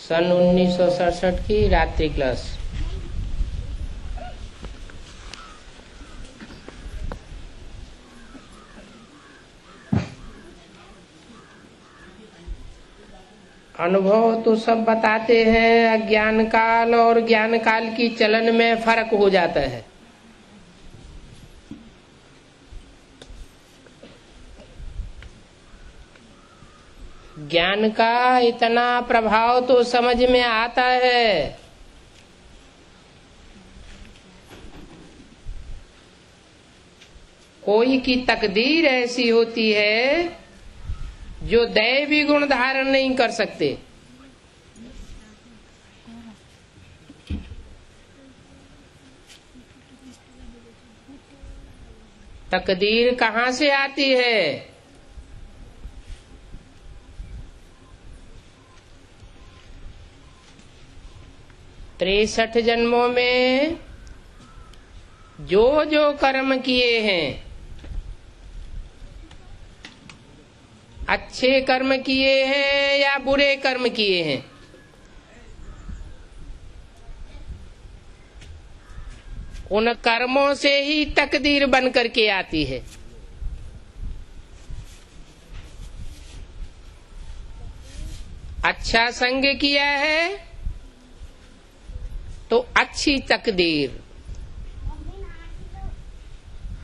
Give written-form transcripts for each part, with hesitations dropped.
सन 1967 की रात्रि क्लास। अनुभव तो सब बताते हैं, अज्ञान काल और ज्ञान काल की चलन में फर्क हो जाता है। ज्ञान का इतना प्रभाव तो समझ में आता है, कोई की तकदीर ऐसी होती है जो दैवी गुण धारण नहीं कर सकते। तकदीर कहाँ से आती है? 63 जन्मों में जो जो कर्म किए हैं, अच्छे कर्म किए हैं या बुरे कर्म किए हैं, उन कर्मों से ही तकदीर बन करके आती है। अच्छा संग किया है तो अच्छी तकदीर,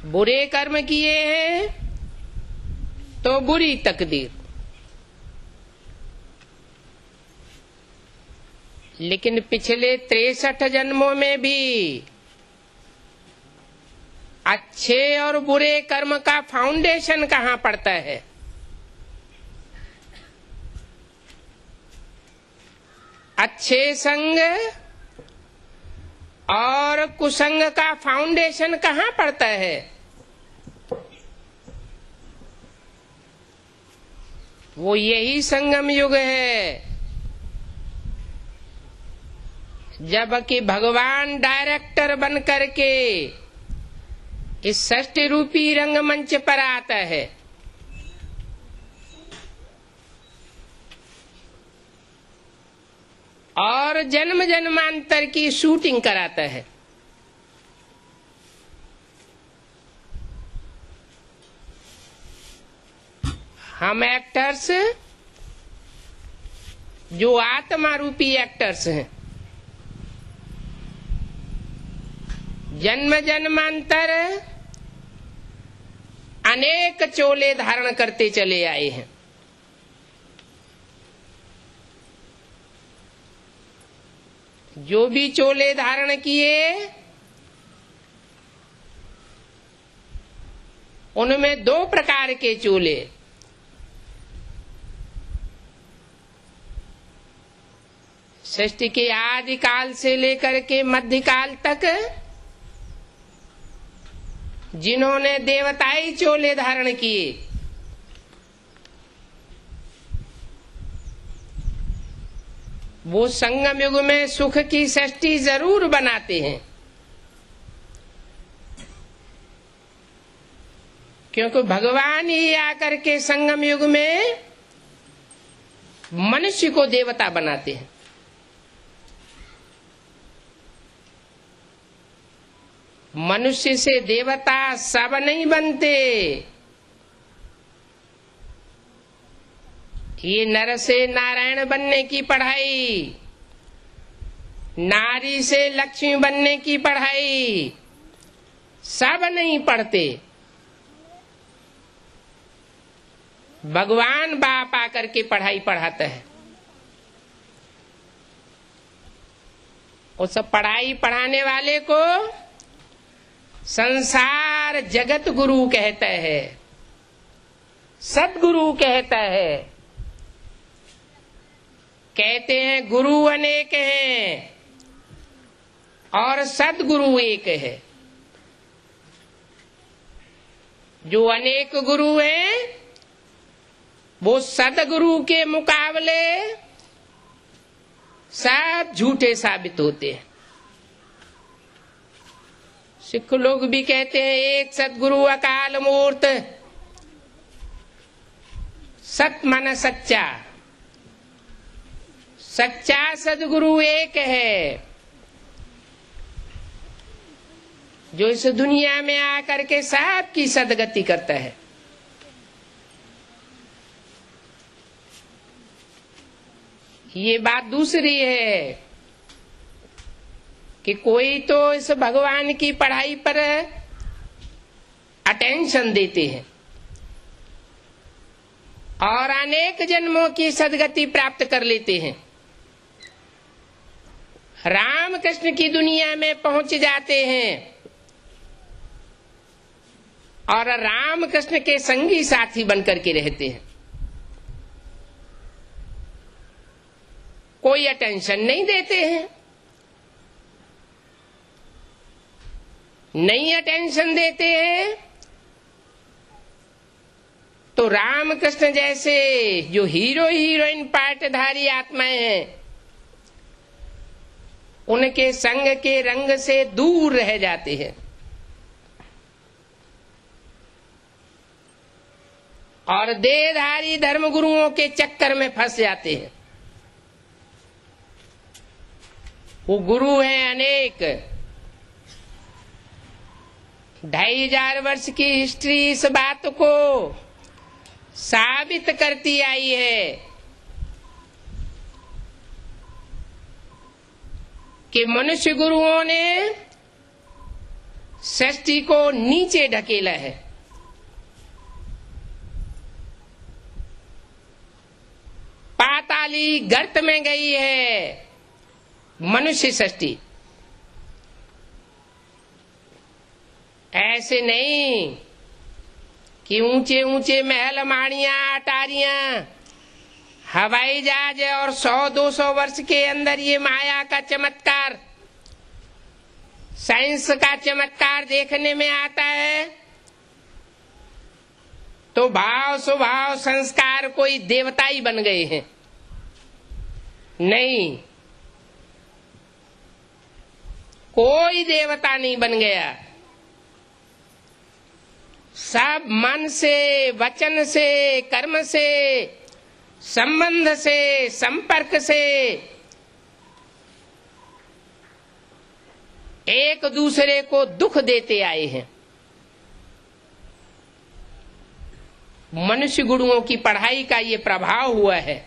बुरे कर्म किए हैं तो बुरी तकदीर। लेकिन पिछले 63 जन्मों में भी अच्छे और बुरे कर्म का फाउंडेशन कहाँ पड़ता है? अच्छे संग और कुसंग का फाउंडेशन कहाँ पड़ता है? वो यही संगम युग है, जबकि भगवान डायरेक्टर बन करके इस सृष्टि रूपी रंगमंच पर आता है। और जन्म जन्मांतर की शूटिंग कराता है। हम एक्टर्स जो आत्मा रूपी एक्टर्स हैं, जन्म जन्मांतर अनेक चोले धारण करते चले आए हैं। जो भी चोले धारण किए, उनमें 2 प्रकार के चोले, सृष्टि के आदि काल से लेकर के मध्य काल तक जिन्होंने देवताई चोले धारण किए, वो संगम युग में सुख की सृष्टि जरूर बनाते हैं, क्योंकि भगवान ही आकर के संगम युग में मनुष्य को देवता बनाते हैं। मनुष्य से देवता सब नहीं बनते। ये नर से नारायण बनने की पढ़ाई, नारी से लक्ष्मी बनने की पढ़ाई सब नहीं पढ़ते। भगवान बाप आकर के पढ़ाई पढ़ाता है। उस पढ़ाई पढ़ाने वाले को संसार जगत गुरु कहता है, सदगुरु कहता है। कहते हैं गुरु अनेक हैं और सदगुरु एक है। जो अनेक गुरु हैं वो सदगुरु के मुकाबले सब झूठे साबित होते हैं। सिख लोग भी कहते हैं एक सदगुरु अकाल मूर्त, सत मन सच्चा। सच्चा सदगुरु एक है, जो इस दुनिया में आकर के सबकी सदगति करता है। ये बात दूसरी है कि कोई तो इस भगवान की पढ़ाई पर अटेंशन देते हैं और अनेक जन्मों की सदगति प्राप्त कर लेते हैं, राम कृष्ण की दुनिया में पहुंच जाते हैं और राम कृष्ण के संगी साथी बनकर के रहते हैं। कोई अटेंशन नहीं देते हैं, नहीं अटेंशन देते हैं तो राम कृष्ण जैसे जो हीरो हीरोइन पार्टधारी आत्माएं हैं, उनके संग के रंग से दूर रह जाते हैं और देहधारी धर्म गुरुओं के चक्कर में फंस जाते हैं। वो गुरु हैं अनेक, 2500 वर्ष की हिस्ट्री इस बात को साबित करती आई है कि मनुष्य गुरुओं ने सृष्टि को नीचे ढकेला है, पाताली गर्त में गई है मनुष्य सृष्टि। ऐसे नहीं कि ऊंचे ऊंचे महल माड़ियां अटारियां हवाई जहाज और 100-200 वर्ष के अंदर ये माया का चमत्कार, साइंस का चमत्कार देखने में आता है तो भाव स्वभाव संस्कार कोई देवता ही बन गए हैं। नहीं, कोई देवता नहीं बन गया। सब मन से, वचन से, कर्म से, संबंध से, संपर्क से एक दूसरे को दुख देते आए हैं। मनुष्य गुरुओं की पढ़ाई का ये प्रभाव हुआ है।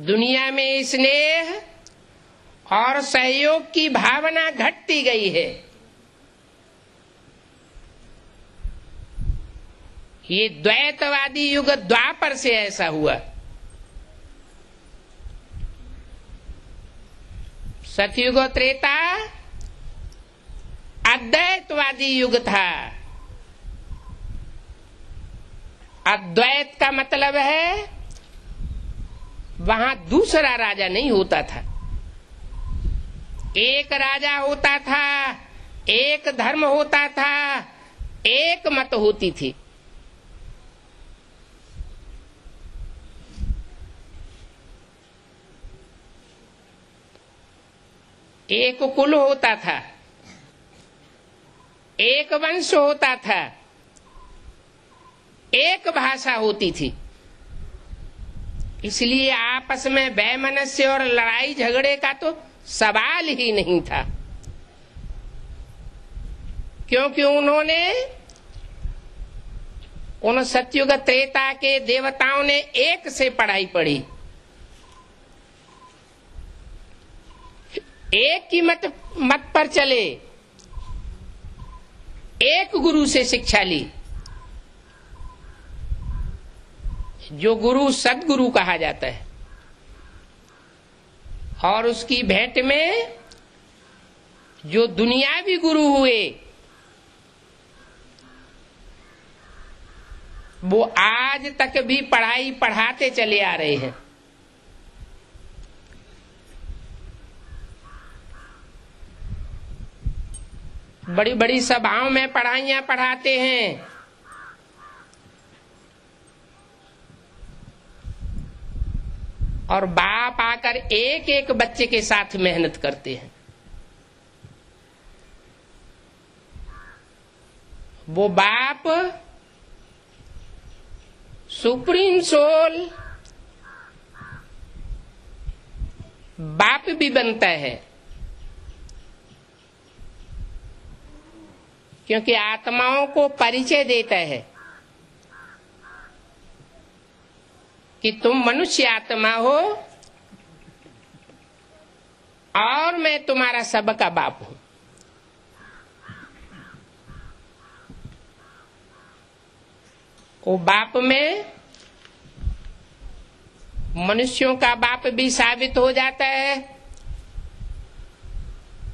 दुनिया में स्नेह और सहयोग की भावना घटती गई है। ये द्वैतवादी युग द्वापर से ऐसा हुआ। सतयुग त्रेता अद्वैतवादी युग था। अद्वैत का मतलब है वहां दूसरा राजा नहीं होता था, एक राजा होता था, एक धर्म होता था, एक मत होती थी। एक कुल होता था, एक वंश होता था, एक भाषा होती थी। इसलिए आपस में वैमनस्य और लड़ाई झगड़े का तो सवाल ही नहीं था, क्योंकि उन्होंने उन सतयुग त्रेता के देवताओं ने एक से पढ़ाई पढ़ी, एक की मत पर चले, एक गुरु से शिक्षा ली। जो गुरु सदगुरु कहा जाता है और उसकी भेंट में जो दुनियावी गुरु हुए वो आज तक भी पढ़ाई पढ़ाते चले आ रहे हैं। बड़ी बड़ी सभाओं में पढ़ाइयां पढ़ाते हैं, और बाप आकर एक एक बच्चे के साथ मेहनत करते हैं। वो बाप सुप्रीम सोल बाप भी बनता है, क्योंकि आत्माओं को परिचय देता है कि तुम मनुष्य आत्मा हो और मैं तुम्हारा सबका बाप हूं। वो बाप में मनुष्यों का बाप भी साबित हो जाता है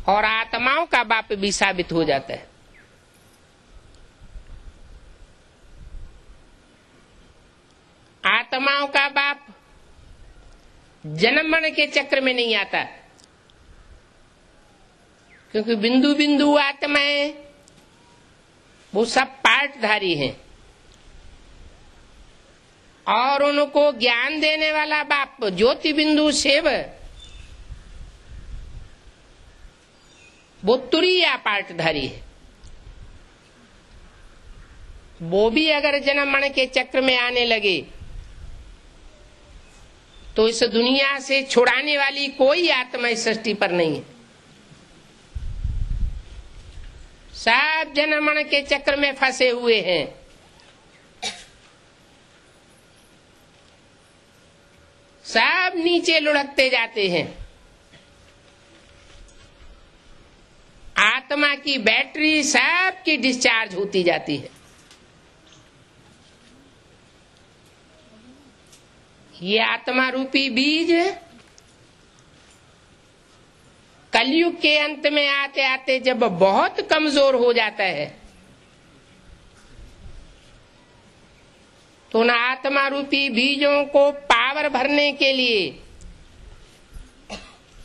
और आत्माओं का बाप भी साबित हो जाता है। आत्माओं का बाप जन्म मरण के चक्र में नहीं आता, क्योंकि बिंदु बिंदु आत्माएं वो सब पार्टधारी हैं और उनको ज्ञान देने वाला बाप ज्योति बिंदु शिव वो तुरीय पार्टधारी है। वो भी अगर जन्म मरण के चक्र में आने लगे तो इस दुनिया से छुड़ाने वाली कोई आत्मा इस सृष्टि पर नहीं है। सब जन्म मरण के चक्र में फंसे हुए हैं। सब नीचे लुढ़कते जाते हैं। आत्मा की बैटरी सबकी डिस्चार्ज होती जाती है। ये आत्मा रूपी बीज कलयुग के अंत में आते आते जब बहुत कमजोर हो जाता है तो उन आत्मा रूपी बीजों को पावर भरने के लिए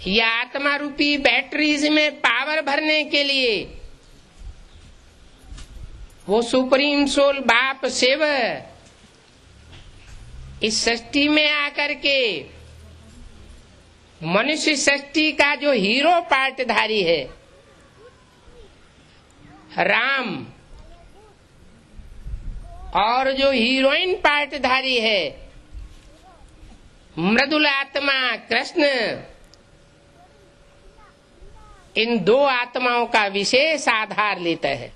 या आत्मा रूपी बैटरीज में पावर भरने के लिए वो सुप्रीम सोल बाप शिव इस सृष्टि में आकर के मनुष्य सृष्टि का जो हीरो पार्टधारी है राम और जो हीरोइन पार्टधारी है मृदुल आत्मा कृष्ण, इन दो आत्माओं का विशेष आधार लेता है।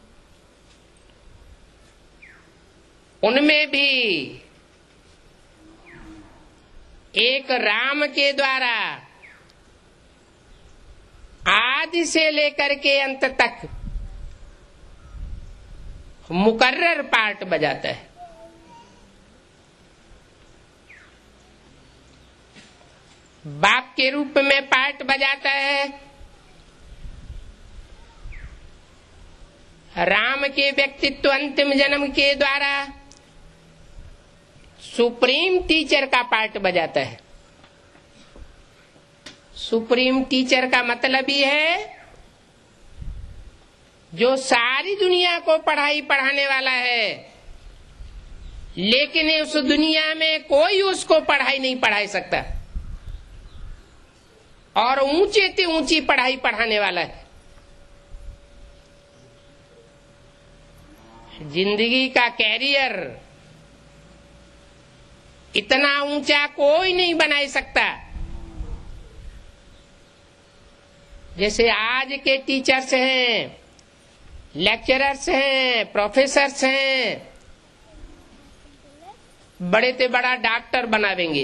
उनमें भी एक राम के द्वारा आदि से लेकर के अंत तक मुकर्रर पार्ट बजाता है। बाप के रूप में पार्ट बजाता है, राम के व्यक्तित्व अंतिम जन्म के द्वारा सुप्रीम टीचर का पार्ट बजाता है। सुप्रीम टीचर का मतलब ही है जो सारी दुनिया को पढ़ाई पढ़ाने वाला है, लेकिन उस दुनिया में कोई उसको पढ़ाई नहीं पढ़ा सकता और ऊंचे से ऊंची पढ़ाई पढ़ाने वाला है। जिंदगी का कैरियर इतना ऊंचा कोई नहीं बना सकता जैसे आज के टीचर्स हैं, लेक्चरर्स हैं, प्रोफेसर्स हैं। बड़े से बड़ा डॉक्टर बनावेंगे,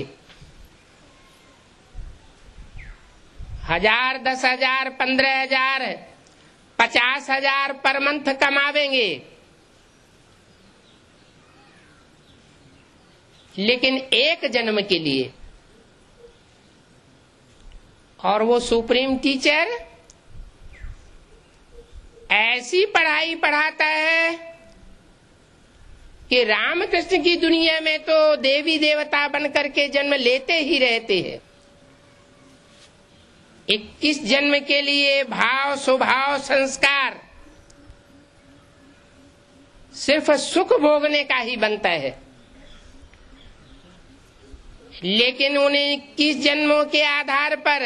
1000, 10,000, 15,000, 50,000 पर मंथ कमावेंगे, लेकिन एक जन्म के लिए। और वो सुप्रीम टीचर ऐसी पढ़ाई पढ़ाता है कि रामकृष्ण की दुनिया में तो देवी देवता बनकर के जन्म लेते ही रहते हैं। 21 जन्म के लिए भाव स्वभाव संस्कार सिर्फ सुख भोगने का ही बनता है, लेकिन उन्हें 21 जन्मों के आधार पर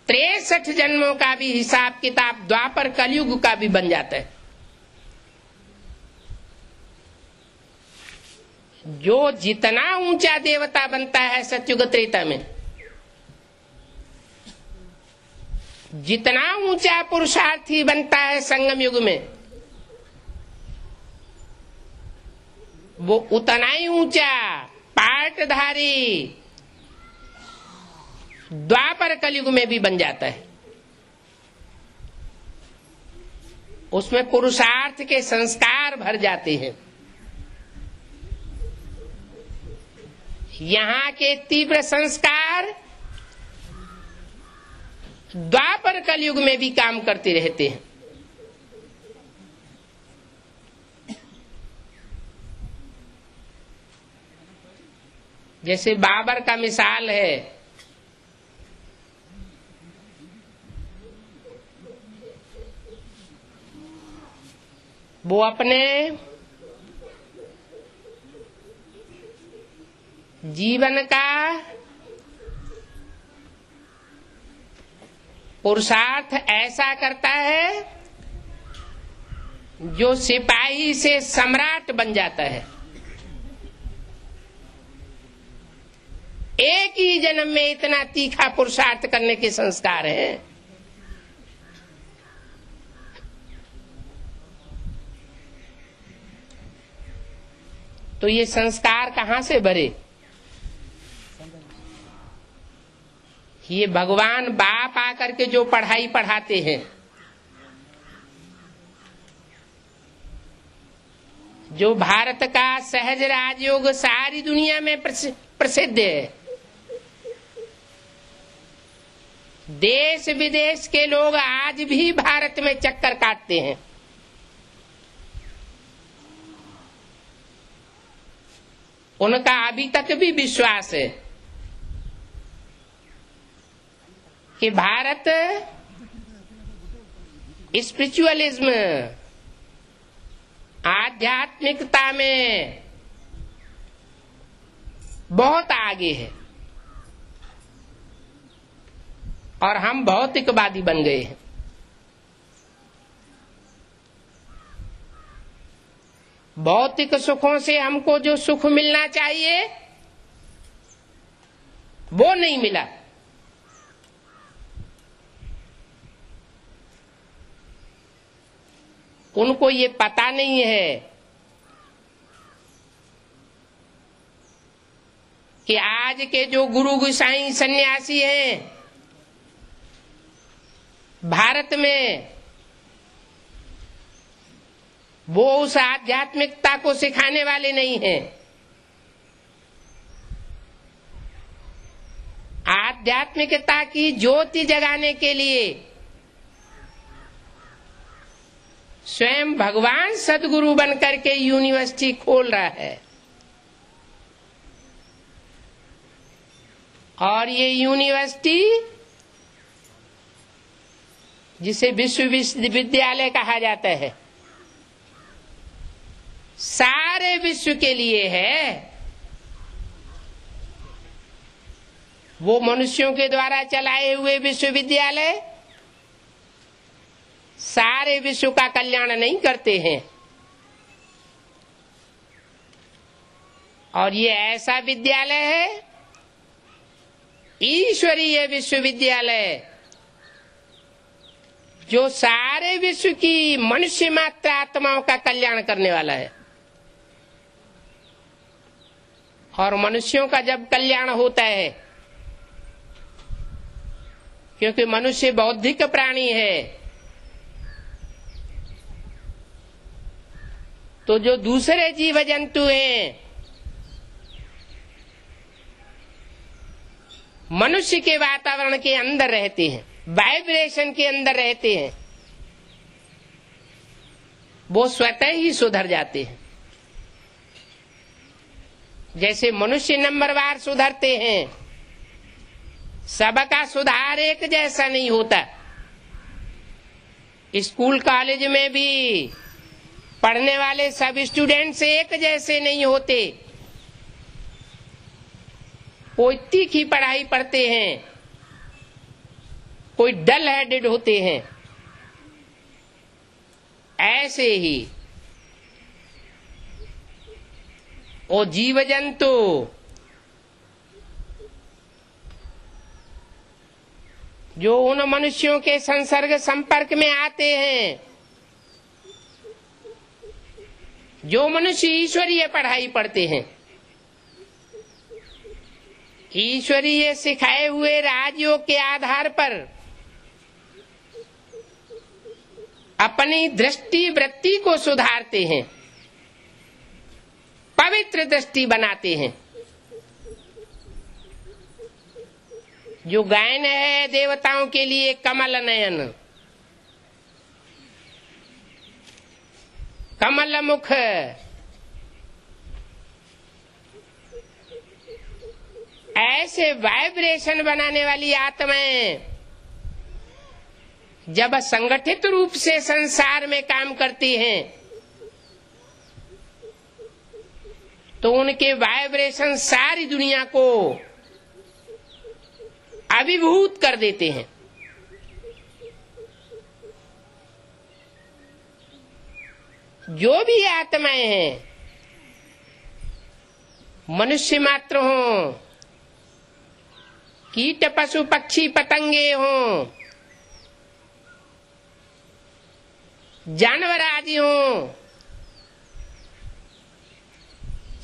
63 जन्मों का भी हिसाब किताब द्वापर कलयुग का भी बन जाता है। जो जितना ऊंचा देवता बनता है सतयुग त्रेता में, जितना ऊंचा पुरुषार्थी बनता है संगम युग में, वो उतना ही ऊंचा पाटधारी द्वापर कलयुग में भी बन जाता है। उसमें पुरुषार्थ के संस्कार भर जाते हैं। यहाँ के तीव्र संस्कार द्वापर कलयुग में भी काम करते रहते हैं। जैसे बाबर का मिसाल है, वो अपने जीवन का पुरुषार्थ ऐसा करता है जो सिपाही से सम्राट बन जाता है। एक ही जन्म में इतना तीखा पुरुषार्थ करने के संस्कार हैं। तो ये संस्कार कहाँ से भरे? ये भगवान बाप आकर के जो पढ़ाई पढ़ाते हैं, जो भारत का सहज राजयोग सारी दुनिया में प्रसिद्ध है। देश विदेश के लोग आज भी भारत में चक्कर काटते हैं। उनका अभी तक भी विश्वास है कि भारत स्पिरिचुअलिज्म, आध्यात्मिकता में बहुत आगे है और हम भौतिकवादी बन गए हैं। भौतिक सुखों से हमको जो सुख मिलना चाहिए वो नहीं मिला। उनको ये पता नहीं है कि आज के जो गुरु गोसाई सन्यासी हैं भारत में, वो उस आध्यात्मिकता को सिखाने वाले नहीं हैं। आध्यात्मिकता की ज्योति जगाने के लिए स्वयं भगवान सदगुरु बनकर के यूनिवर्सिटी खोल रहा है। और ये यूनिवर्सिटी, जिसे विश्वविद्यालय कहा जाता है, सारे विश्व के लिए है। वो मनुष्यों के द्वारा चलाए हुए विश्वविद्यालय सारे विश्व का कल्याण नहीं करते हैं। और ये ऐसा विद्यालय है, ईश्वरीय विश्वविद्यालय, जो सारे विश्व की मनुष्य मात्र आत्माओं का कल्याण करने वाला है। और मनुष्यों का जब कल्याण होता है, क्योंकि मनुष्य बौद्धिक प्राणी है, तो जो दूसरे जीव जंतु हैं मनुष्य के वातावरण के अंदर रहते हैं, वाइब्रेशन के अंदर रहते हैं, वो स्वतः ही सुधर जाते हैं। जैसे मनुष्य नंबरवार सुधरते हैं, सबका सुधार एक जैसा नहीं होता। स्कूल कॉलेज में भी पढ़ने वाले सब स्टूडेंट्स एक जैसे नहीं होते। कोई तीखी पढ़ाई पढ़ते हैं, कोई डल हेडेड होते हैं। ऐसे ही ओ जीव जंतु जो उन मनुष्यों के संसर्ग संपर्क में आते हैं, जो मनुष्य ईश्वरीय पढ़ाई पढ़ते हैं, ईश्वरीय सिखाए हुए राजयोग के आधार पर अपनी दृष्टि वृत्ति को सुधारते हैं, पवित्र दृष्टि बनाते हैं। जो गायन है देवताओं के लिए कमल नयन, कमल मुख, ऐसे वाइब्रेशन बनाने वाली आत्माएं जब संगठित रूप से संसार में काम करती हैं तो उनके वाइब्रेशन सारी दुनिया को अभिभूत कर देते हैं। जो भी आत्माएं हैं, मनुष्य मात्र हों, कीट पशु पक्षी पतंगे हों, जानवर आदि हों,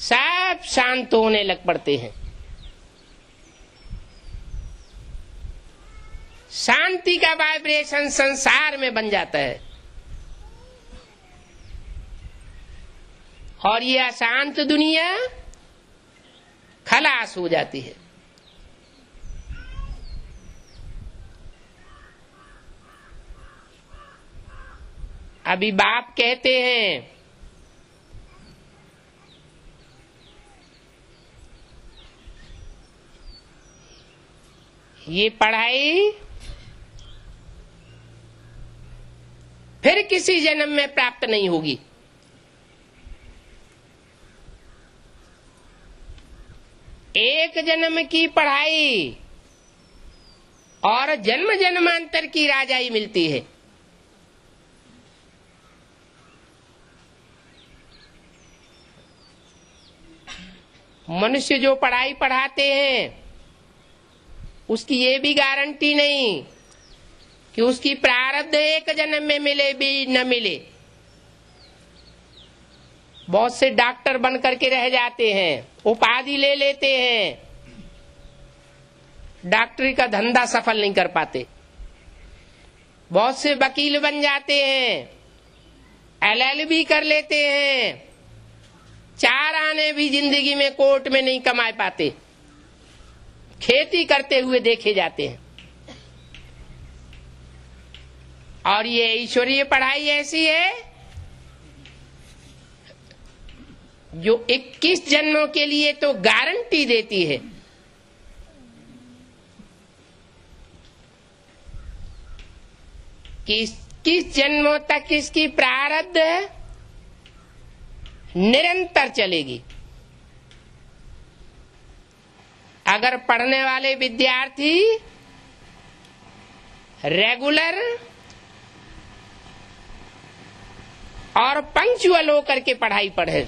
सब शांत होने लग पड़ते हैं। शांति का वाइब्रेशन संसार में बन जाता है और ये अशांत दुनिया खलास हो जाती है। अभी बाप कहते हैं ये पढ़ाई फिर किसी जन्म में प्राप्त नहीं होगी। एक जन्म की पढ़ाई और जन्म जन्मांतर की राजाई मिलती है। मनुष्य जो पढ़ाई पढ़ाते हैं उसकी ये भी गारंटी नहीं कि उसकी प्रारब्ध एक जन्म में मिले भी न मिले। बहुत से डॉक्टर बन करके रह जाते हैं, उपाधि ले लेते हैं, डॉक्टरी का धंधा सफल नहीं कर पाते। बहुत से वकील बन जाते हैं, LLB कर लेते हैं, 4 आने भी जिंदगी में कोर्ट में नहीं कमा पाते, खेती करते हुए देखे जाते हैं। और ये ईश्वरीय पढ़ाई ऐसी है जो 21 जन्मों के लिए तो गारंटी देती है कि 21 जन्मों तक इसकी प्रारब्ध निरंतर चलेगी। अगर पढ़ने वाले विद्यार्थी रेगुलर और पंक्चुअल होकर के पढ़ाई पढ़े,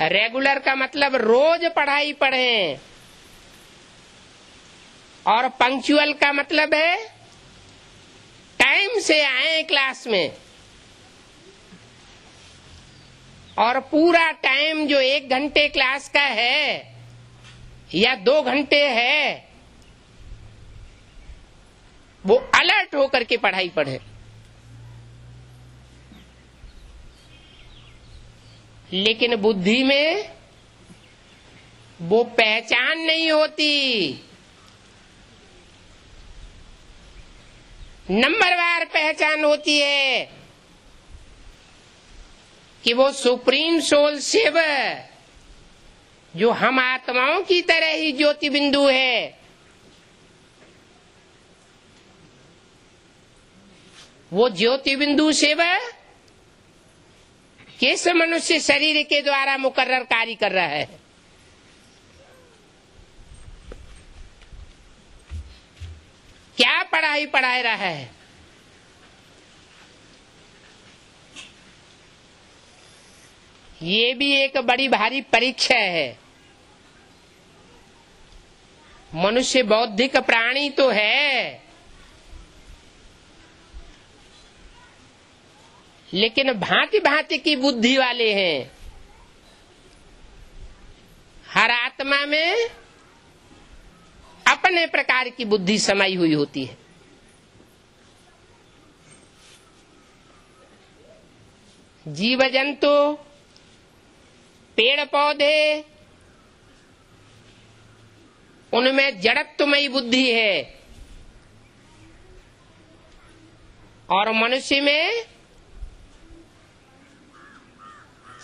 रेगुलर का मतलब रोज पढ़ाई पढ़ें और पंक्चुअल का मतलब है टाइम से आए क्लास में, और पूरा टाइम जो 1 घंटे क्लास का है या 2 घंटे है वो अलर्ट होकर के पढ़ाई पढ़े। लेकिन बुद्धि में वो पहचान नहीं होती, नंबरवार पहचान होती है कि वो सुप्रीम सोल शिव जो हम आत्माओं की तरह ही ज्योति बिंदु है, वो ज्योति बिंदु शिव किस मनुष्य शरीर के द्वारा मुकर्रर कार्य कर रहा है। क्या पढ़ाई पढ़ा रहा है। ये भी एक बड़ी भारी परीक्षा है। मनुष्य बौद्धिक प्राणी तो है, लेकिन भांति भांति की बुद्धि वाले हैं। हर आत्मा में अपने प्रकार की बुद्धि समाई हुई होती है। जीव जंतु, पेड़ पौधे, उनमें जड़त्वमयी बुद्धि है, और मनुष्य में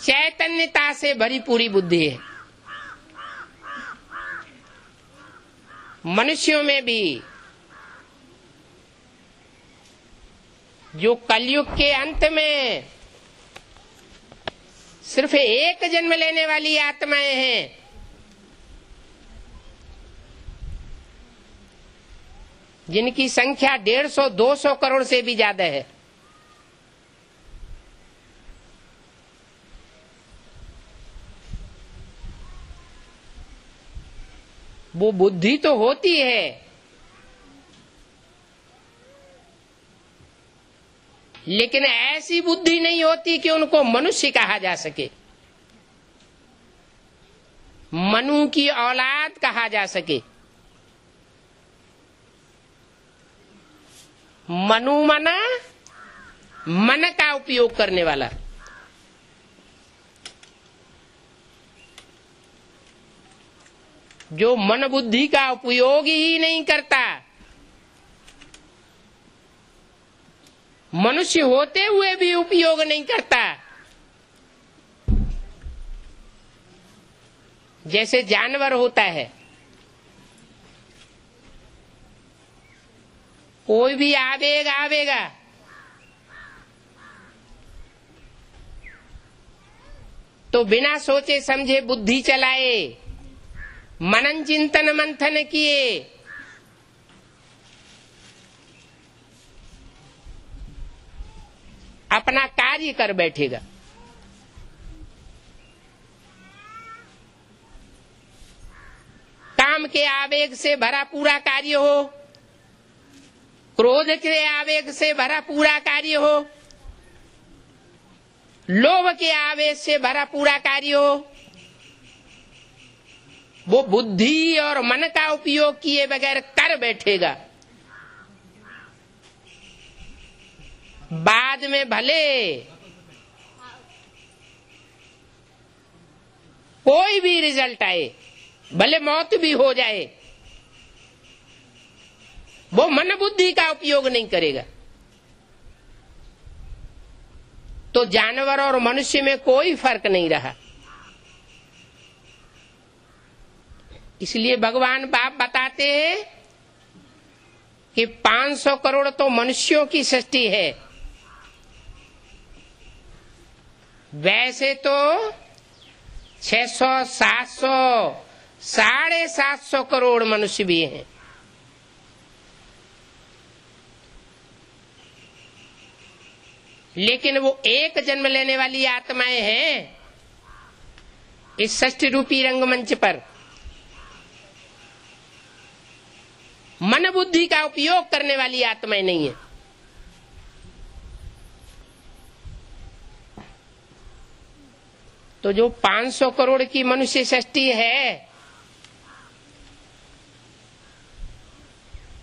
चैतन्यता से भरी पूरी बुद्धि है। मनुष्यों में भी जो कलयुग के अंत में सिर्फ एक जन्म लेने वाली आत्माएं हैं, जिनकी संख्या 150-200 करोड़ से भी ज्यादा है, वो बुद्धि तो होती है, लेकिन ऐसी बुद्धि नहीं होती कि उनको मनुष्य कहा जा सके, मनु की औलाद कहा जा सके। मनु मना मन का उपयोग करने वाला। जो मन बुद्धि का उपयोग ही नहीं करता, मनुष्य होते हुए भी उपयोग नहीं करता, जैसे जानवर होता है। कोई भी आवेग आवेगा, तो बिना सोचे समझे बुद्धि चलाए, मनन चिंतन मंथन किए, अपना कार्य कर बैठेगा। काम के आवेग से भरा पूरा कार्य हो, क्रोध के आवेग से भरा पूरा कार्य हो, लोभ के आवेग से भरा पूरा कार्य हो, वो बुद्धि और मन का उपयोग किए बगैर कर बैठेगा। बाद में भले कोई भी रिजल्ट आए, भले मौत भी हो जाए, वो मन बुद्धि का उपयोग नहीं करेगा। तो जानवर और मनुष्य में कोई फर्क नहीं रहा। इसलिए भगवान बाप बताते हैं कि 500 करोड़ तो मनुष्यों की सृष्टि है, वैसे तो 600, 700, 750 करोड़ मनुष्य भी हैं। लेकिन वो एक जन्म लेने वाली आत्माएं हैं इस सृष्टि रूपी रंगमंच पर। मन बुद्धि का उपयोग करने वाली आत्माएं नहीं है। तो जो 500 करोड़ की मनुष्य सृष्टि है,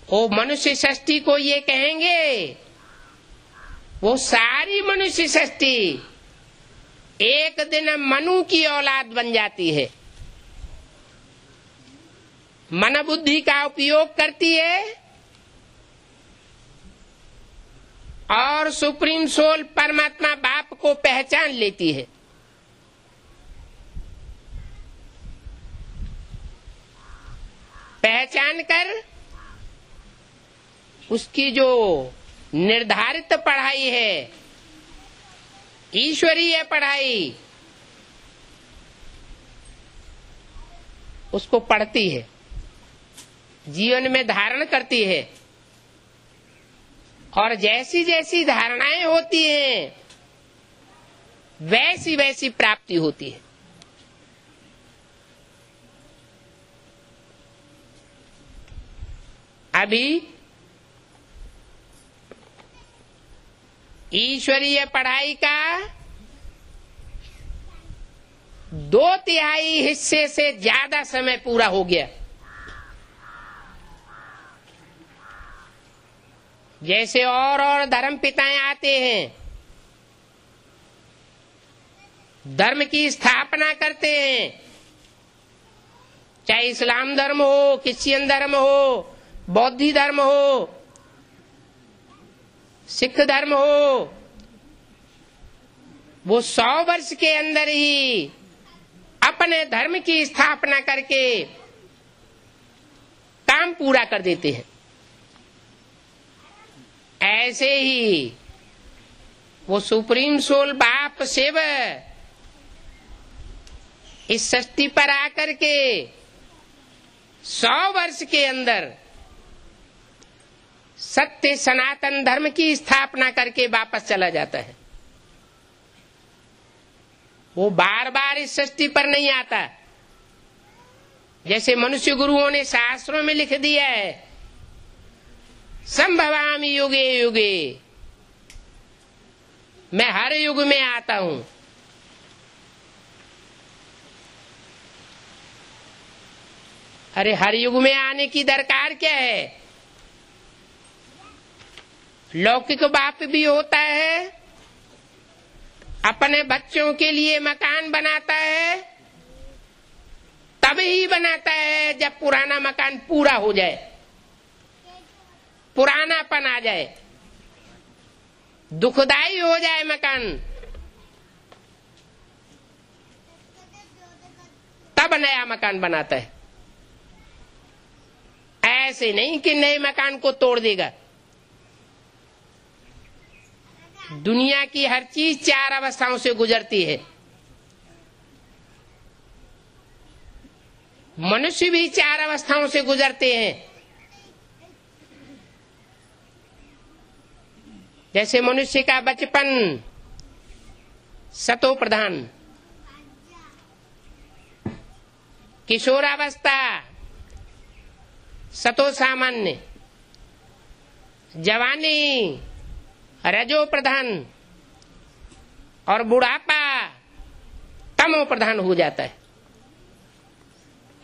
वो मनुष्य सृष्टि को ये कहेंगे, वो सारी मनुष्य सृष्टि एक दिन मनु की औलाद बन जाती है। मन बुद्धि का उपयोग करती है और सुप्रीम सोल परमात्मा बाप को पहचान लेती है। पहचान कर उसकी जो निर्धारित पढ़ाई है, ईश्वरीय पढ़ाई, उसको पढ़ती है, जीवन में धारण करती है। और जैसी जैसी धारणाएं होती हैं, वैसी वैसी प्राप्ति होती है। अभी ईश्वरीय पढ़ाई का 2/3 हिस्से से ज्यादा समय पूरा हो गया। जैसे और धर्म पिताएं आते हैं, धर्म की स्थापना करते हैं, चाहे इस्लाम धर्म हो, क्रिश्चियन धर्म हो, बौद्ध धर्म हो, सिख धर्म हो, वो 100 वर्ष के अंदर ही अपने धर्म की स्थापना करके काम पूरा कर देते हैं। ऐसे ही वो सुप्रीम सोल बाप शिव इस सृष्टि पर आकर के 100 वर्ष के अंदर सत्य सनातन धर्म की स्थापना करके वापस चला जाता है। वो बार बार इस सृष्टि पर नहीं आता। जैसे मनुष्य गुरुओं ने शास्त्रों में लिख दिया है, संभवामि युगे युगे, मैं हर युग में आता हूं। अरे हर युग में आने की दरकार क्या है? लौकिक बाप भी होता है, अपने बच्चों के लिए मकान बनाता है, तब ही बनाता है जब पुराना मकान पूरा हो जाए, पुरानापन आ जाए, दुखदाई हो जाए मकान, तब नया मकान बनाता है। ऐसे नहीं कि नए मकान को तोड़ देगा। दुनिया की हर चीज 4 अवस्थाओं से गुजरती है। मनुष्य भी 4 अवस्थाओं से गुजरते हैं। जैसे मनुष्य का बचपन सतो प्रधान, किशोरावस्था सतो सामान्य, जवानी रजो प्रधान और बुढ़ापा तमो प्रधान हो जाता है।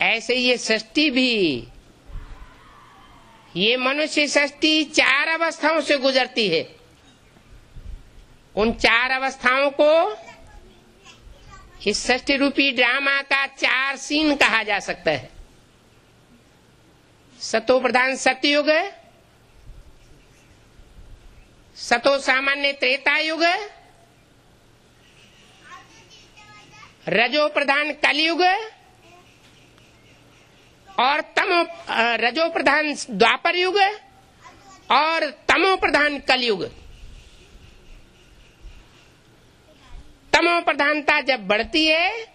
ऐसे ये सृष्टि भी, ये मनुष्य सृष्टि 4 अवस्थाओं से गुजरती है। उन 4 अवस्थाओं को इस सृष्टि रूपी ड्रामा का 4 सीन कहा जा सकता है। सतो प्रधान सतयुग, सतो सामान्य त्रेता युग, रजो प्रधान कलयुग और रजो प्रधान द्वापर युग और तमो प्रधान कलयुग। तमो प्रधानता जब बढ़ती है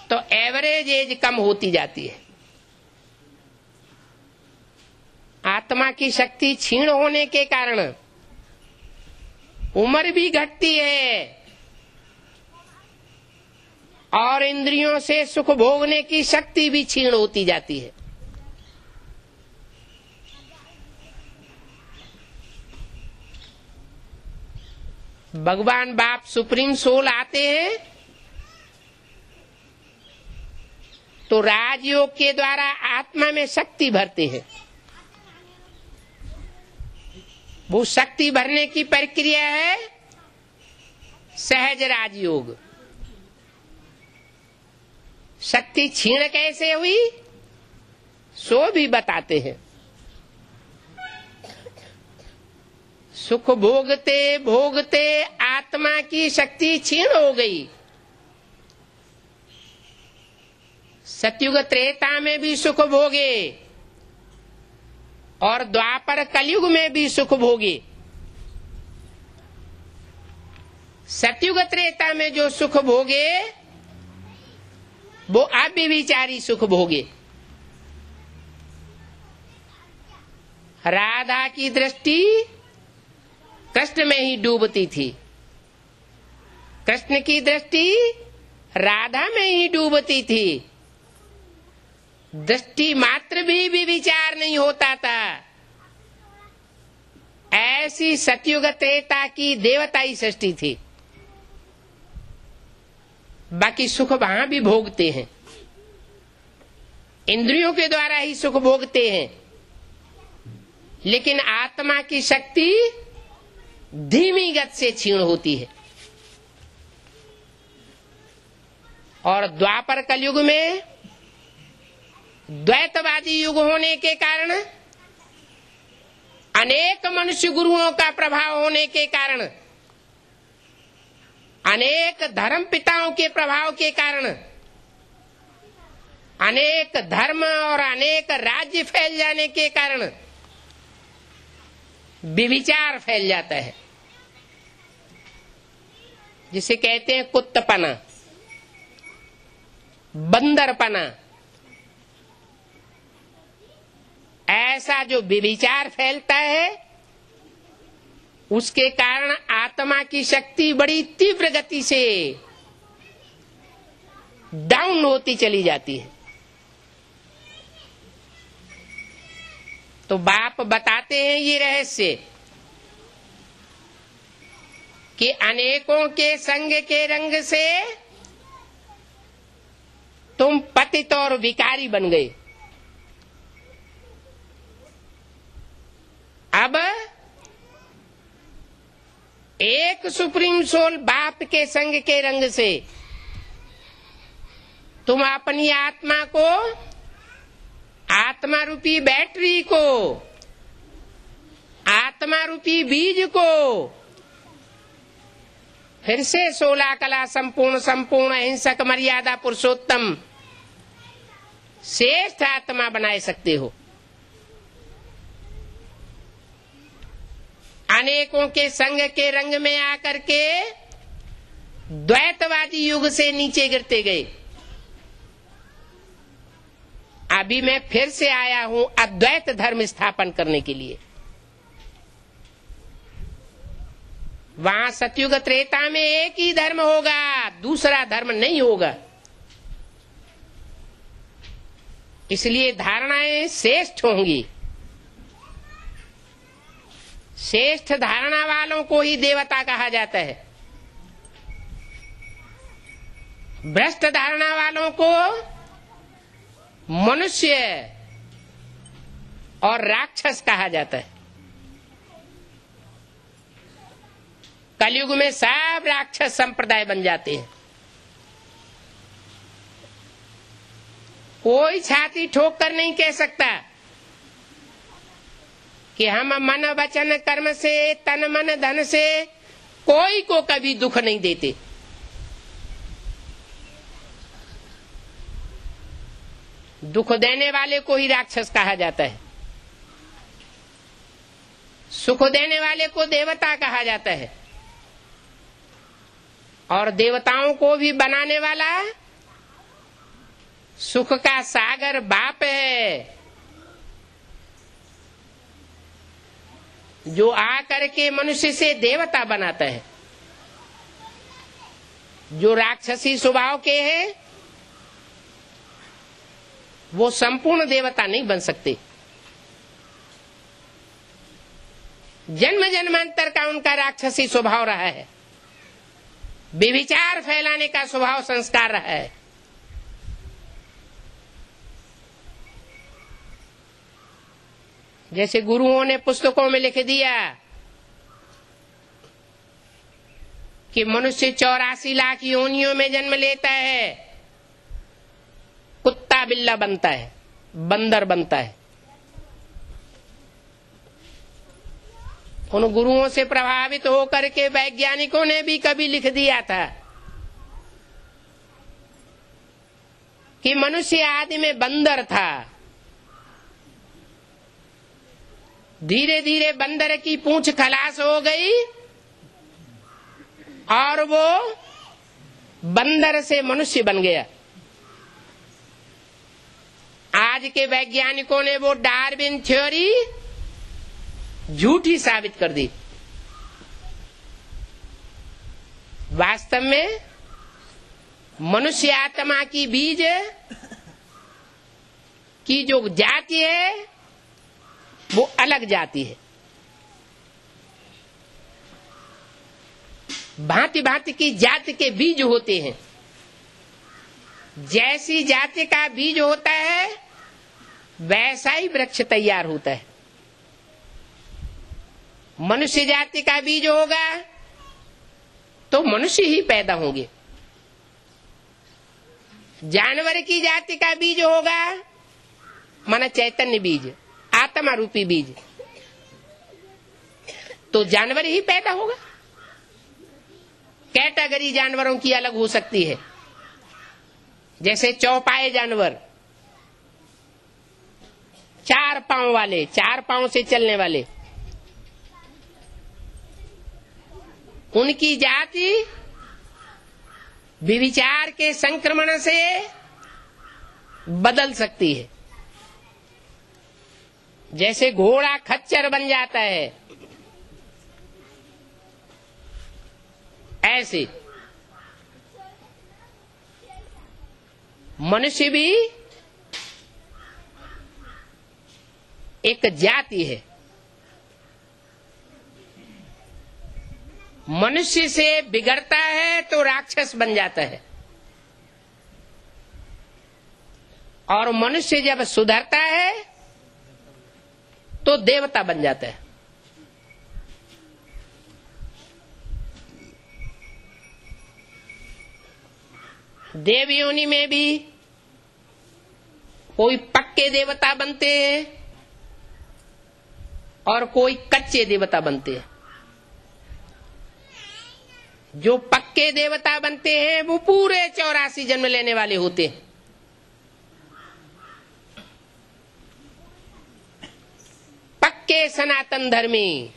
तो एवरेज एज कम होती जाती है। आत्मा की शक्ति क्षीण होने के कारण उम्र भी घटती है और इंद्रियों से सुख भोगने की शक्ति भी क्षीण होती जाती है। भगवान बाप सुप्रीम सोल आते हैं तो राजयोग के द्वारा आत्मा में शक्ति भरते हैं। वो शक्ति भरने की प्रक्रिया है सहज राजयोग। शक्ति क्षीण कैसे हुई सो भी बताते हैं। सुख भोगते भोगते आत्मा की शक्ति क्षीण हो गई। सतयुग त्रेता में भी सुख भोगे और द्वापर कलयुग में भी सुख भोगे। सतयुग त्रेता में जो सुख भोगे वो अव्यभिचारी सुख भोगे। राधा की दृष्टि कृष्ण में ही डूबती थी, कृष्ण की दृष्टि राधा में ही डूबती थी। दृष्टि मात्र भी विचार नहीं होता था। ऐसी सतयुग त्रेता की देवताई सृष्टि थी। बाकी सुख वहां भी भोगते हैं, इंद्रियों के द्वारा ही सुख भोगते हैं, लेकिन आत्मा की शक्ति धीमी गति से क्षीण होती है। और द्वापर कलयुग में द्वैतवादी युग होने के कारण, अनेक मनुष्य गुरुओं का प्रभाव होने के कारण, अनेक धर्म पिताओं के प्रभाव के कारण, अनेक धर्म और अनेक राज्य फैल जाने के कारण व्यभिचार फैल जाता है, जिसे कहते हैं कुत्तपना, बंदरपना। ऐसा जो व्यभिचार फैलता है, उसके कारण आत्मा की शक्ति बड़ी तीव्र गति से डाउन होती चली जाती है। तो बाप बताते हैं ये रहस्य कि अनेकों के संग के रंग से तुम पतित और विकारी बन गए। अब एक सुप्रीम सोल बाप के संग के रंग से तुम अपनी आत्मा को, आत्मा रूपी बैटरी को, आत्मा रूपी बीज को फिर से 16 कला संपूर्ण, संपूर्ण अहिंसक, मर्यादा पुरुषोत्तम श्रेष्ठ आत्मा बनाए सकते हो। अनेकों के संग के रंग में आकर के द्वैतवादी युग से नीचे गिरते गए। अभी मैं फिर से आया हूं अद्वैत धर्म स्थापन करने के लिए। वहां सतयुग त्रेता में एक ही धर्म होगा, दूसरा धर्म नहीं होगा। इसलिए धारणाएं श्रेष्ठ होंगी। श्रेष्ठ धारणा वालों को ही देवता कहा जाता है, भ्रष्ट धारणा वालों को मनुष्य और राक्षस कहा जाता है। कलयुग में सब राक्षस संप्रदाय बन जाते हैं। कोई छाती ठोक कर नहीं कह सकता कि हम मन वचन कर्म से, तन मन धन से कोई को कभी दुख नहीं देते। दुख देने वाले को ही राक्षस कहा जाता है, सुख देने वाले को देवता कहा जाता है, और देवताओं को भी बनाने वाला सुख का सागर बाप है, जो आकर के मनुष्य से देवता बनाता है। जो राक्षसी स्वभाव के हैं वो संपूर्ण देवता नहीं बन सकते। जन्म जन्मांतर का उनका राक्षसी स्वभाव रहा है, व्यभिचार फैलाने का स्वभाव संस्कार रहा है। जैसे गुरुओं ने पुस्तकों में लिख दिया कि मनुष्य 84 लाख योनियों में जन्म लेता है, कुत्ता बिल्ला बनता है, बंदर बनता है। उन गुरुओं से प्रभावित होकर के वैज्ञानिकों ने भी कभी लिख दिया था कि मनुष्य आदि में बंदर था, धीरे धीरे बंदर की पूंछ खलास हो गई और वो बंदर से मनुष्य बन गया। आज के वैज्ञानिकों ने वो डार्विन थ्योरी झूठी साबित कर दी। वास्तव में मनुष्य आत्मा की बीज की जो जाति है वो अलग जाति है। भांति भांति की जाति के बीज होते हैं। जैसी जाति का बीज होता है वैसा ही वृक्ष तैयार होता है। मनुष्य जाति का बीज होगा तो मनुष्य ही पैदा होंगे। जानवर की जाति का बीज होगा माना चैतन्य बीज, आत्मा रूपी बीज, तो जानवर ही पैदा होगा। कैटेगरी जानवरों की अलग हो सकती है, जैसे चौपाए जानवर, 4 पांव वाले, 4 पांव से चलने वाले, उनकी जाति विविचार के संक्रमण से बदल सकती है। जैसे घोड़ा खच्चर बन जाता है, ऐसे मनुष्य भी एक जाति है। मनुष्य से बिगड़ता है तो राक्षस बन जाता है, और मनुष्य जब सुधरता है तो देवता बन जाता है। देव योनि में भी कोई पक्के देवता बनते हैं और कोई कच्चे देवता बनते हैं। जो पक्के देवता बनते हैं वो पूरे 84 जन्म लेने वाले होते हैं। पक्के सनातन धर्मी,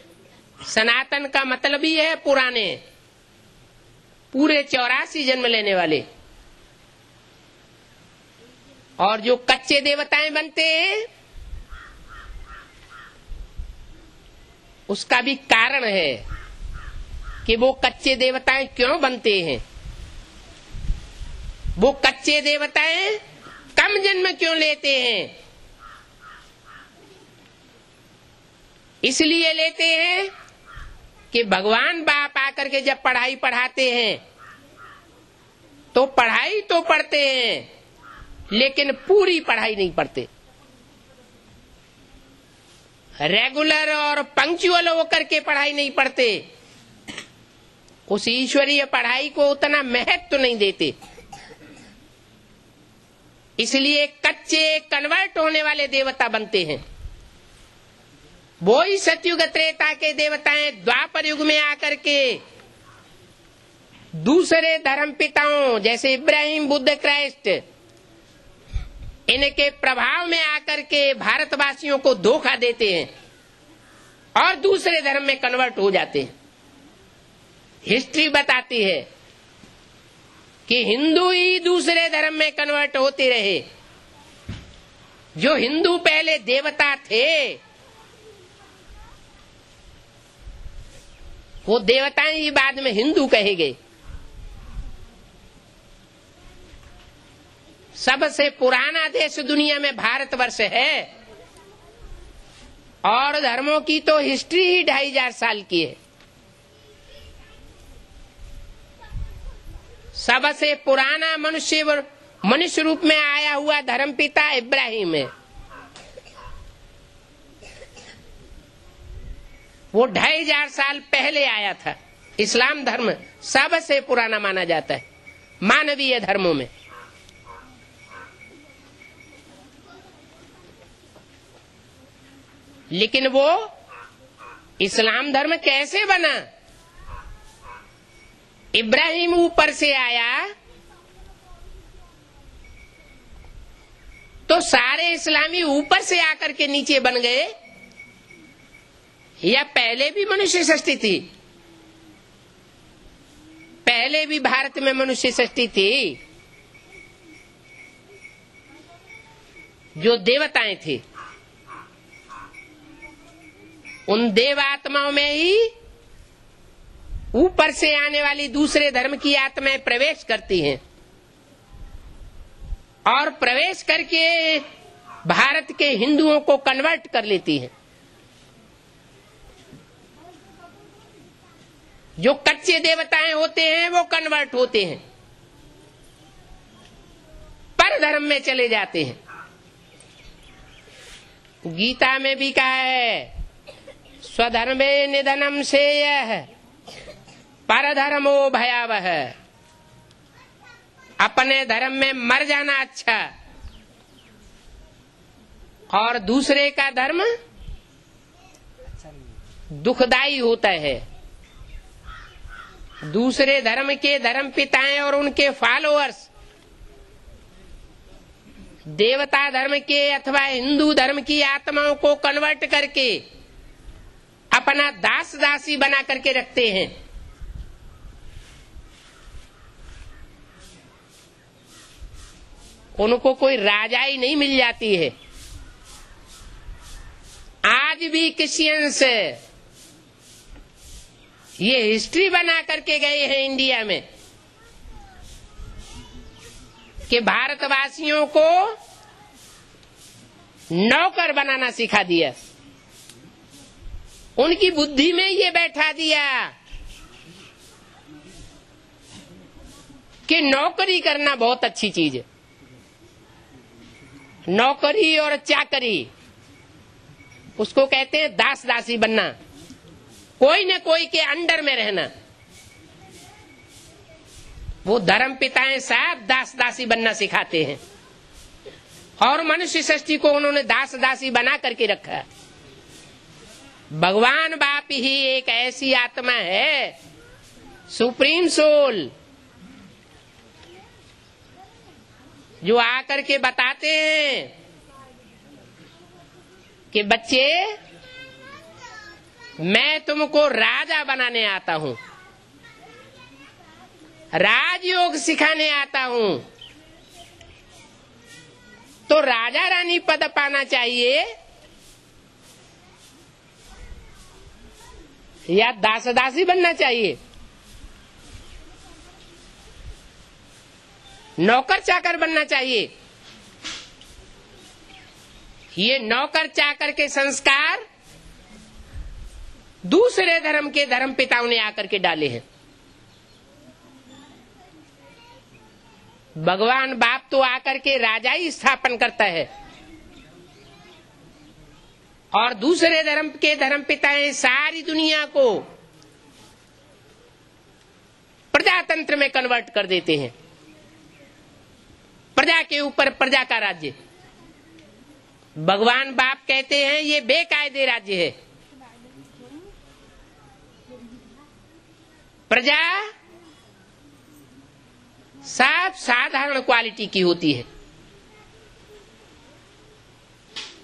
सनातन का मतलब ही है पुराने, पूरे 84 जन्म लेने वाले। और जो कच्चे देवताएं बनते हैं उसका भी कारण है कि वो कच्चे देवताएं क्यों बनते हैं। वो कच्चे देवताएं कम जन्म क्यों लेते हैं? इसलिए लेते हैं कि भगवान बाप आकर के जब पढ़ाई पढ़ाते हैं तो पढ़ाई तो पढ़ते हैं लेकिन पूरी पढ़ाई नहीं पढ़ते। रेगुलर और पंक्चुअल होकर के पढ़ाई नहीं पढ़ते, उस ईश्वरीय पढ़ाई को उतना महत्व नहीं देते। इसलिए कच्चे कन्वर्ट होने वाले देवता बनते हैं। वो ही सतयुग त्रेता के देवताएं द्वापर युग में आकर के दूसरे धर्म पिताओं जैसे इब्राहिम, बुद्ध, क्राइस्ट, इनके प्रभाव में आकर के भारतवासियों को धोखा देते हैं और दूसरे धर्म में कन्वर्ट हो जाते हैं। हिस्ट्री बताती है कि हिंदू ही दूसरे धर्म में कन्वर्ट होते रहे। जो हिंदू पहले देवता थे वो देवताएं ही बाद में हिंदू कहे गए। सबसे पुराना देश दुनिया में भारतवर्ष है और धर्मों की तो हिस्ट्री ही 2500 साल की है। सबसे पुराना मनुष्य रूप में आया हुआ धर्म पिता इब्राहिम है। वो 2500 साल पहले आया था। इस्लाम धर्म सबसे पुराना माना जाता है मानवीय धर्मों में। लेकिन वो इस्लाम धर्म कैसे बना? इब्राहिम ऊपर से आया तो सारे इस्लामी ऊपर से आकर के नीचे बन गए, या पहले भी मनुष्य सृष्टि थी? पहले भी भारत में मनुष्य सृष्टि थी। जो देवताएं थे उन देवात्माओं में ही ऊपर से आने वाली दूसरे धर्म की आत्माएं प्रवेश करती हैं और प्रवेश करके भारत के हिंदुओं को कन्वर्ट कर लेती हैं। जो कच्चे देवताएं होते हैं वो कन्वर्ट होते हैं, पर धर्म में चले जाते हैं। गीता में भी कहा है, स्वधर्मे निधनम श्रेयः परधर्मो भयावह। अपने धर्म में मर जाना अच्छा और दूसरे का धर्म दुखदाई होता है। दूसरे धर्म के धर्म पिताएं और उनके फॉलोअर्स देवता धर्म के अथवा हिंदू धर्म की आत्माओं को कन्वर्ट करके अपना दास दासी बना करके रखते हैं। उनको कोई राजाई नहीं मिल जाती है। आज भी क्रिश्चियंस ये हिस्ट्री बना करके गए हैं इंडिया में कि भारतवासियों को नौकर बनाना सिखा दिया। उनकी बुद्धि में ये बैठा दिया कि नौकरी करना बहुत अच्छी चीज है। नौकरी और चाकरी उसको कहते हैं दास दासी बनना, कोई न कोई के अंडर में रहना। वो धर्म पिताएं साहब दास दासी बनना सिखाते हैं और मनुष्य सृष्टि को उन्होंने दास दासी बना करके रखा है। भगवान बाप ही एक ऐसी आत्मा है, सुप्रीम सोल, जो आकर के बताते हैं कि बच्चे मैं तुमको राजा बनाने आता हूं, राजयोग सिखाने आता हूं। तो राजा रानी पद पाना चाहिए या दास दासी बनना चाहिए? नौकर चाकर बनना चाहिए। ये नौकर चाकर के संस्कार दूसरे धर्म के धर्म पिताओं ने आकर के डाले हैं। भगवान बाप तो आकर के राजाई स्थापन करता है और दूसरे धर्म के धर्म पिताएं सारी दुनिया को प्रजातंत्र में कन्वर्ट कर देते हैं। प्रजा के ऊपर प्रजा का राज्य। भगवान बाप कहते हैं ये बेकायदे राज्य है। प्रजा सब साधारण क्वालिटी की होती है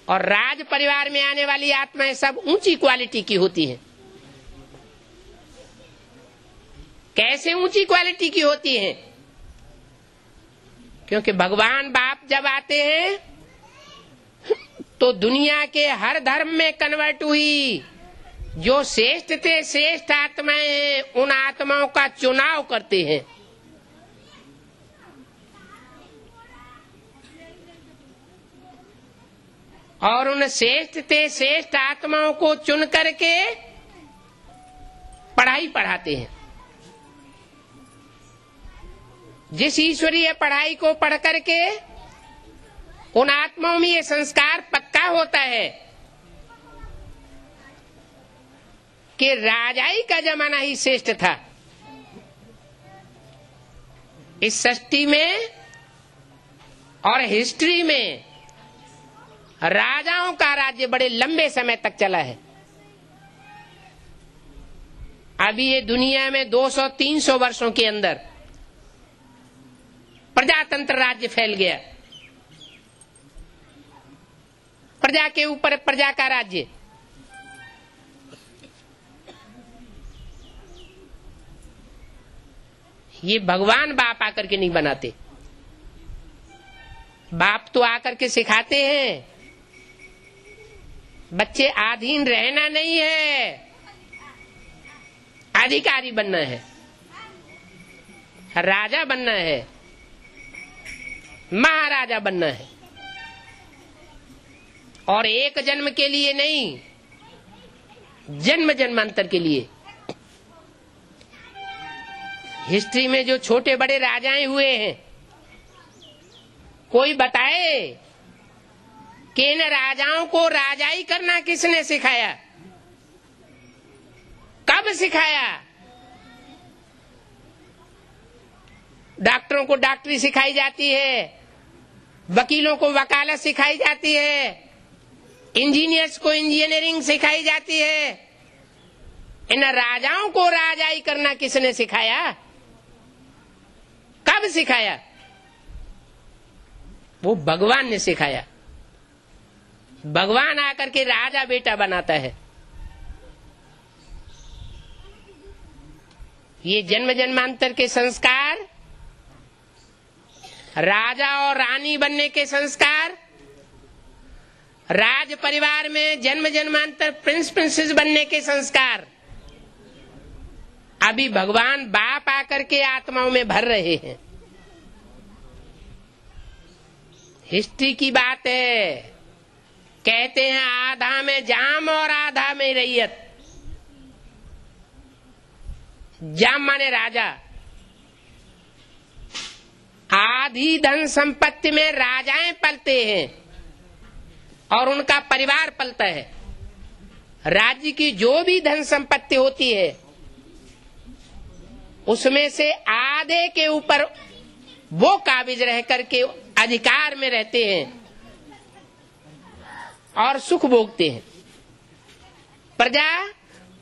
और राज परिवार में आने वाली आत्माएं सब ऊंची क्वालिटी की होती हैं। कैसे ऊंची क्वालिटी की होती हैं? क्योंकि भगवान बाप जब आते हैं तो दुनिया के हर धर्म में कन्वर्ट हुई जो श्रेष्ठ से श्रेष्ठ आत्माएं हैं, उन आत्माओं का चुनाव करते हैं। और उन श्रेष्ठ से श्रेष्ठ आत्माओं को चुन करके पढ़ाई पढ़ाते हैं। जिस ईश्वरीय पढ़ाई को पढ़ करके उन आत्माओं में ये संस्कार पक्का होता है कि राजाई का जमाना ही श्रेष्ठ था। इस सृष्टि में और हिस्ट्री में राजाओं का राज्य बड़े लंबे समय तक चला है। अभी ये दुनिया में 200-300 वर्षों के अंदर प्रजातंत्र राज्य फैल गया। प्रजा के ऊपर प्रजा का राज्य। ये भगवान बाप आकर के नहीं बनाते। बाप तो आकर के सिखाते हैं बच्चे आधीन रहना नहीं है, अधिकारी बनना है, राजा बनना है, महाराजा बनना है, और एक जन्म के लिए नहीं, जन्म जन्मांतर के लिए। हिस्ट्री में जो छोटे बड़े राजाएं हुए हैं, कोई बताए कि इन राजाओं को राजाई करना किसने सिखाया, कब सिखाया? डॉक्टरों को डॉक्टरी सिखाई जाती है, वकीलों को वकालत सिखाई जाती है, इंजीनियर्स को इंजीनियरिंग सिखाई जाती है। इन राजाओं को राजाई करना किसने सिखाया, कब सिखाया? वो भगवान ने सिखाया। भगवान आकर के राजा बेटा बनाता है। ये जन्म जन्मांतर के संस्कार, राजा और रानी बनने के संस्कार, राज परिवार में जन्म जन्मांतर प्रिंस प्रिंसेस बनने के संस्कार अभी भगवान बाप आकर के आत्माओं में भर रहे हैं। हिस्ट्री की बात है। कहते हैं आधा में जाम और आधा में रैयत। जाम माने राजा। आधी धन संपत्ति में राजाएं पलते हैं और उनका परिवार पलता है। राज्य की जो भी धन संपत्ति होती है उसमें से आधे के ऊपर वो काबिज रह करके अधिकार में रहते हैं और सुख भोगते हैं। प्रजा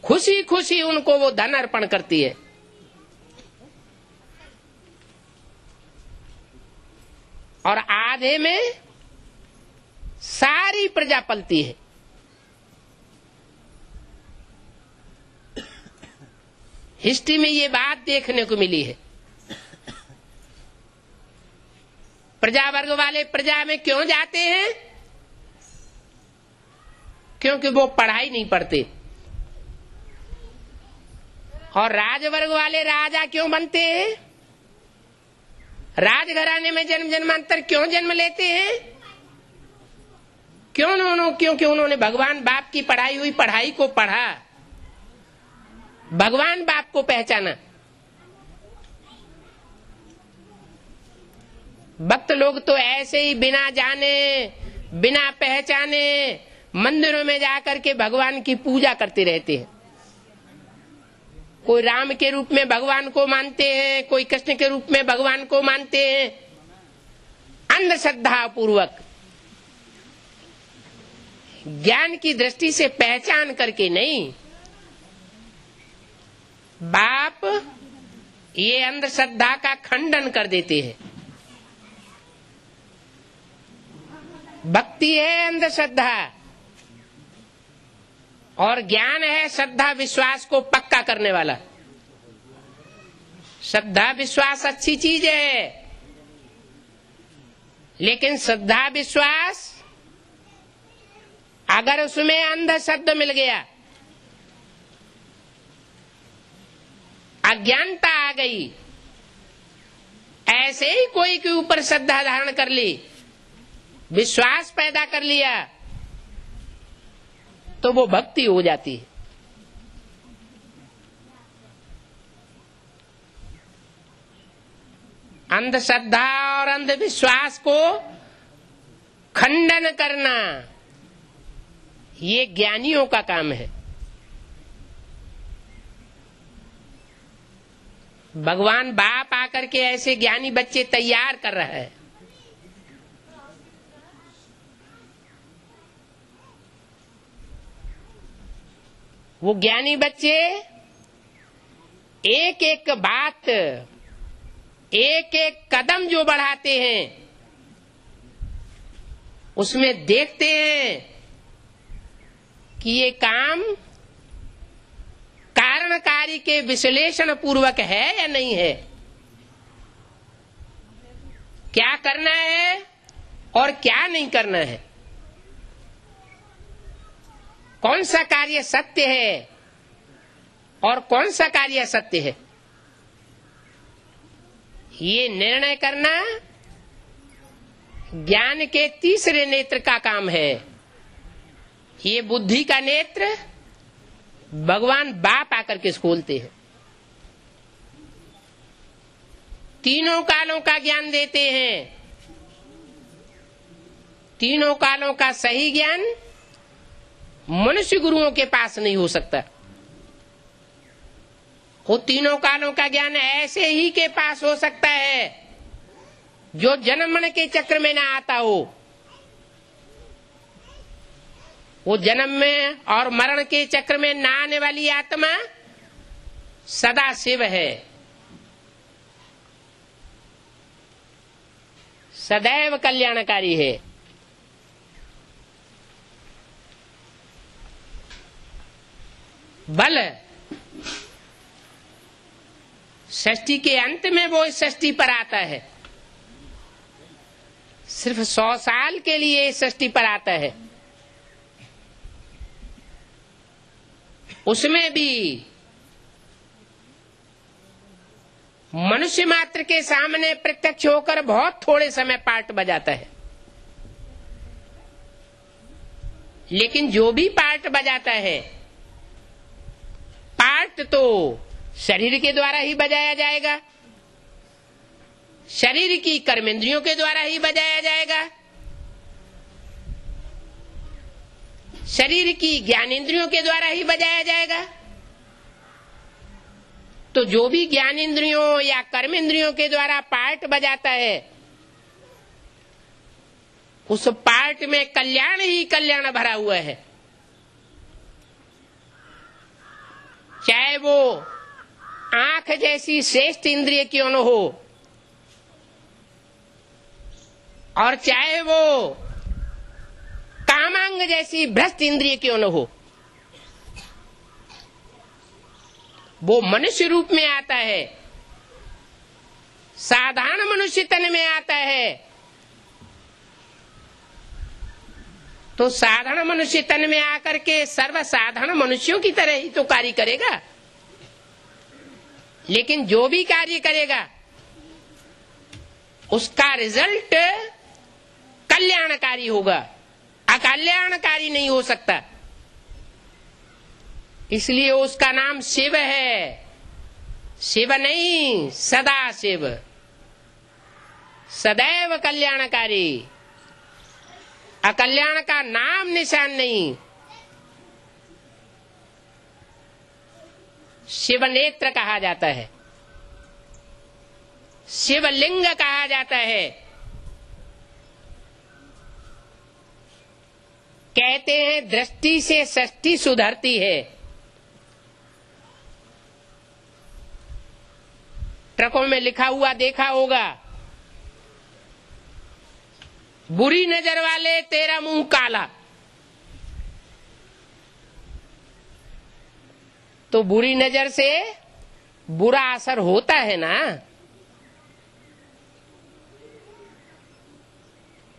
खुशी खुशी उनको वो धन अर्पण करती है। और आधे में सारी प्रजा पलती है। हिस्ट्री में ये बात देखने को मिली है। प्रजा वर्ग वाले प्रजा में क्यों जाते हैं? क्योंकि वो पढ़ाई नहीं पढ़ते। और राजवर्ग वाले राजा क्यों बनते हैं? राजघराने में जन्म जन्मांतर क्यों जन्म लेते हैं? क्योंकि उन्होंने भगवान बाप की पढ़ाई हुई पढ़ाई को पढ़ा, भगवान बाप को पहचाना। भक्त लोग तो ऐसे ही बिना जाने बिना पहचाने मंदिरों में जाकर के भगवान की पूजा करते रहते हैं। कोई राम के रूप में भगवान को मानते हैं, कोई कृष्ण के रूप में भगवान को मानते हैं, अंधश्रद्धा पूर्वक, ज्ञान की दृष्टि से पहचान करके नहीं। बाप ये अंधश्रद्धा का खंडन कर देते हैं। भक्ति है अंधश्रद्धा और ज्ञान है श्रद्धा विश्वास को पक्का करने वाला। श्रद्धा विश्वास अच्छी चीज है, लेकिन श्रद्धा विश्वास अगर उसमें अंध शब्द मिल गया, अज्ञानता आ गई, ऐसे ही कोई के ऊपर श्रद्धा धारण कर ली, विश्वास पैदा कर लिया, तो वो भक्ति हो जाती है। अंधश्रद्धा और अंधविश्वास को खंडन करना ये ज्ञानियों का काम है। भगवान बाप आकर के ऐसे ज्ञानी बच्चे तैयार कर रहा है। वो ज्ञानी बच्चे एक एक बात, एक एक कदम जो बढ़ाते हैं उसमें देखते हैं कि ये काम कारणकारी के विश्लेषण पूर्वक है या नहीं है, क्या करना है और क्या नहीं करना है, कौन सा कार्य सत्य है और कौन सा कार्य सत्य है, ये निर्णय करना ज्ञान के तीसरे नेत्र का काम है। ये बुद्धि का नेत्र भगवान बाप आकर के खोलते हैं। तीनों कालों का ज्ञान देते हैं। तीनों कालों का सही ज्ञान मनुष्य गुरुओं के पास नहीं हो सकता। वो तीनों कालों का ज्ञान ऐसे ही के पास हो सकता है जो जन्म मरण के चक्र में ना आता हो। वो जन्म में और मरण के चक्र में ना आने वाली आत्मा सदा शिव है, सदैव कल्याणकारी है। बल षष्ठी के अंत में वो इस षष्ठी पर आता है, सिर्फ 100 साल के लिए इस षष्ठी पर आता है। उसमें भी मनुष्य मात्र के सामने प्रत्यक्ष होकर बहुत थोड़े समय पार्ट बजाता है, लेकिन जो भी पार्ट बजाता है, पार्ट तो शरीर के द्वारा ही बजाया जाएगा, शरीर की कर्मेंद्रियों के द्वारा ही बजाया जाएगा, शरीर की ज्ञानेंद्रियों के द्वारा ही बजाया जाएगा। तो जो भी ज्ञानेंद्रियों या कर्मेंद्रियों के द्वारा पार्ट बजाता है, उस पार्ट में कल्याण ही कल्याण भरा हुआ है। चाहे वो आंख जैसी श्रेष्ठ इंद्रिय क्यों न हो, और चाहे वो कामांग जैसी भ्रष्ट इंद्रिय क्यों न हो, वो मनुष्य रूप में आता है, साधारण मनुष्य तन में आता है। तो साधारण मनुष्य तन में आकर के सर्वसाधारण मनुष्यों की तरह ही तो कार्य करेगा, लेकिन जो भी कार्य करेगा उसका रिजल्ट कल्याणकारी होगा, अकल्याणकारी नहीं हो सकता। इसलिए उसका नाम शिव है, शिव नहीं सदा शिव, सदैव कल्याणकारी। अकल्याण का नाम निशान नहीं। शिव नेत्र कहा जाता है, शिवलिंग कहा जाता है। कहते हैं दृष्टि से सृष्टि सुधरती है। ट्रकों में लिखा हुआ देखा होगा, बुरी नजर वाले तेरा मुंह काला। तो बुरी नजर से बुरा असर होता है ना।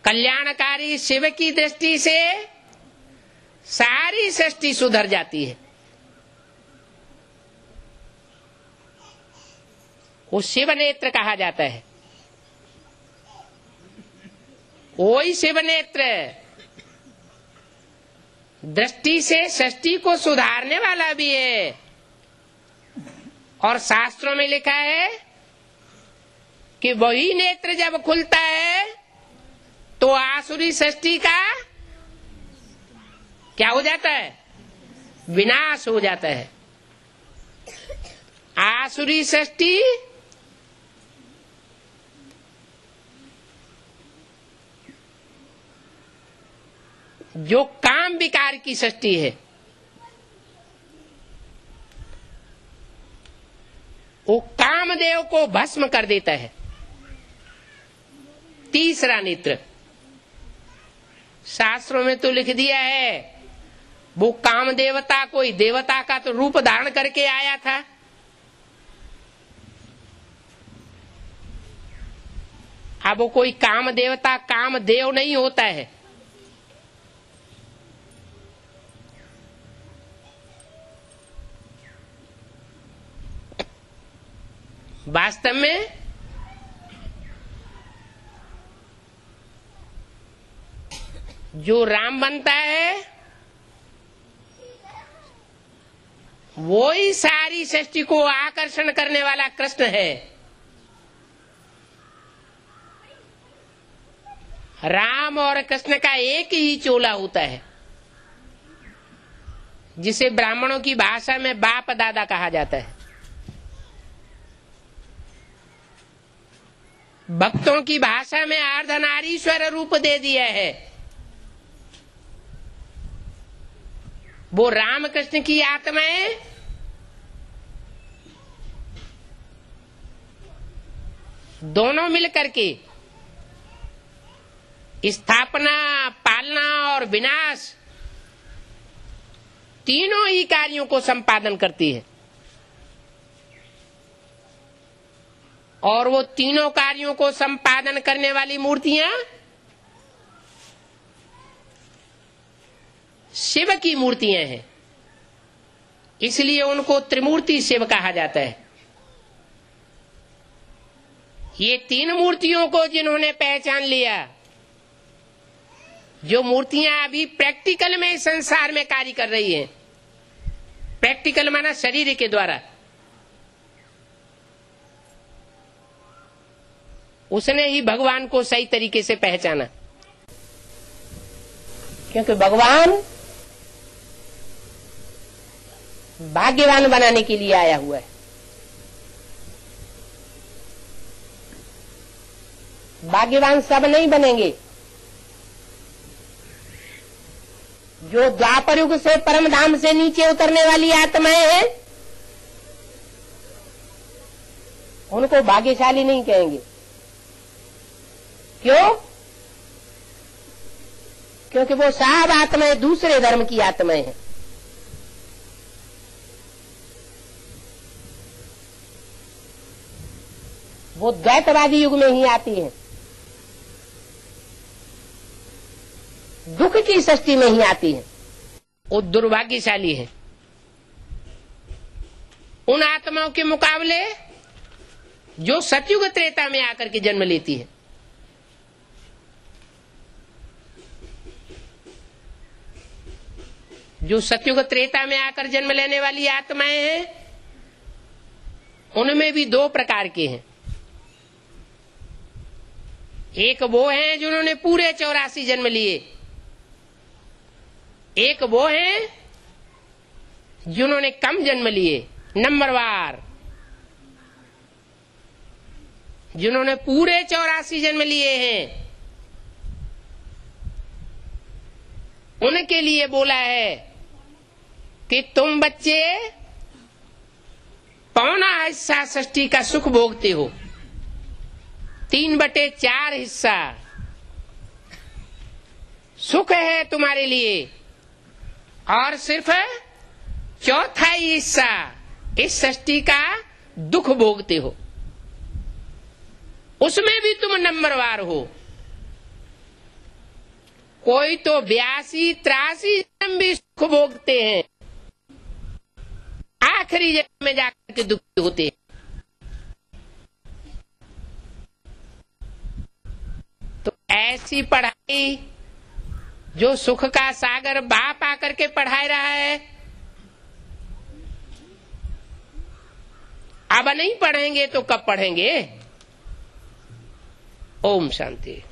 कल्याणकारी शिव की दृष्टि से सारी सृष्टि सुधर जाती है। वो शिव नेत्र कहा जाता है। वही शिव नेत्र दृष्टि से सृष्टि को सुधारने वाला भी है। और शास्त्रों में लिखा है कि वही नेत्र जब खुलता है तो आसुरी सृष्टि का क्या हो जाता है? विनाश हो जाता है। आसुरी सृष्टि जो काम विकार की सृष्टि है, वो कामदेव को भस्म कर देता है। तीसरा नेत्र शास्त्रों में तो लिख दिया है, वो काम देवता कोई देवता का तो रूप धारण करके आया था। अब वो कोई काम देवता काम देव नहीं होता है। वास्तव में जो राम बनता है वो ही सारी सृष्टि को आकर्षण करने वाला कृष्ण है। राम और कृष्ण का एक ही चोला होता है, जिसे ब्राह्मणों की भाषा में बाप दादा कहा जाता है। भक्तों की भाषा में अर्धनारीश्वर रूप दे दिया है। वो राम कृष्ण की आत्माएं दोनों मिलकर के स्थापना, पालना और विनाश तीनों ही कार्यों को संपादन करती है। और वो तीनों कार्यों को संपादन करने वाली मूर्तियां शिव की मूर्तियां हैं, इसलिए उनको त्रिमूर्ति शिव कहा जाता है। ये तीन मूर्तियों को जिन्होंने पहचान लिया, जो मूर्तियां अभी प्रैक्टिकल में संसार में कार्य कर रही हैं, प्रैक्टिकल माना शरीर के द्वारा, उसने ही भगवान को सही तरीके से पहचाना। क्योंकि भगवान भाग्यवान बनाने के लिए आया हुआ है। भाग्यवान सब नहीं बनेंगे। जो द्वापर युग से परम धाम से नीचे उतरने वाली आत्माएं हैं, उनको भाग्यशाली नहीं कहेंगे। क्यों? क्योंकि वो सब आत्माएं दूसरे धर्म की आत्माएं हैं। वो द्वैतवादी युग में ही आती है, दुख की सृष्टि में ही आती है। वो दुर्भाग्यशाली है उन आत्माओं के मुकाबले जो सतयुग त्रेता में आकर के जन्म लेती है। जो सतयुग त्रेता में आकर जन्म लेने वाली आत्माएं हैं, उनमें भी दो प्रकार के हैं। एक वो हैं जिन्होंने पूरे 84 जन्म लिए, एक वो हैं जिन्होंने कम जन्म लिए, नंबरवार। जिन्होंने पूरे 84 जन्म लिए हैं, उनके लिए बोला है कि तुम बच्चे पौना हिस्सा सृष्टि का सुख भोगते हो, 3/4 हिस्सा सुख है तुम्हारे लिए, और सिर्फ चौथाई हिस्सा इस सृष्टि का दुख भोगते हो। उसमें भी तुम नंबरवार हो। कोई तो 82-83 जन्म भी सुख भोगते हैं, आखिरी जन्म में जाकर के दुखी होते हैं। तो ऐसी पढ़ाई जो सुख का सागर बाप आकर के पढ़ा रहा है, अब नहीं पढ़ेंगे तो कब पढ़ेंगे? ओम शांति।